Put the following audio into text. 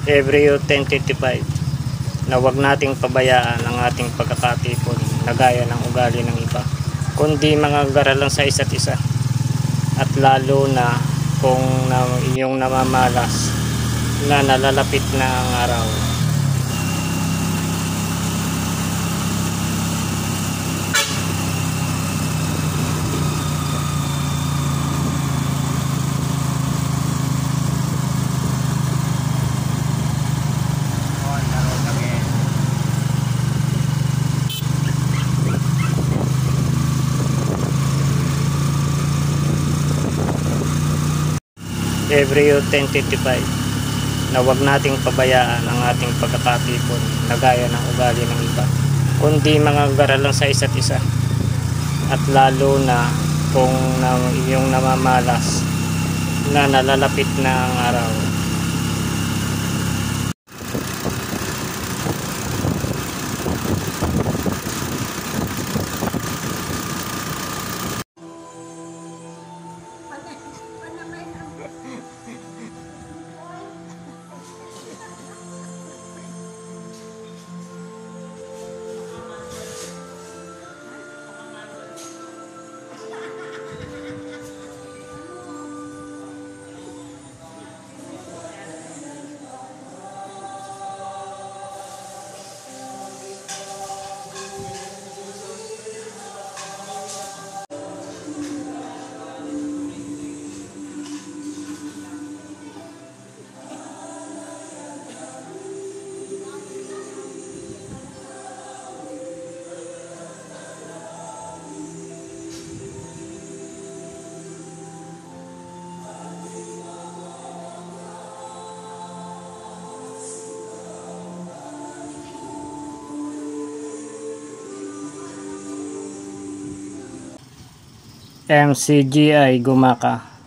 every 10:55 na wag nating pabayaan ang ating pagkakatipon na gaya ng ugali ng iba, kundi mga garalan sa isa't isa, at lalo na kung inyong namamalas na nalalapit na ang araw. Every 10:55 na wag nating pabayaan ang ating pagkakatipon na gaya ng ugali ng iba, kundi mga garalan sa isa't isa, at lalo na kung inyong namamalas na nalalapit na ang araw. MCGI Gumaka.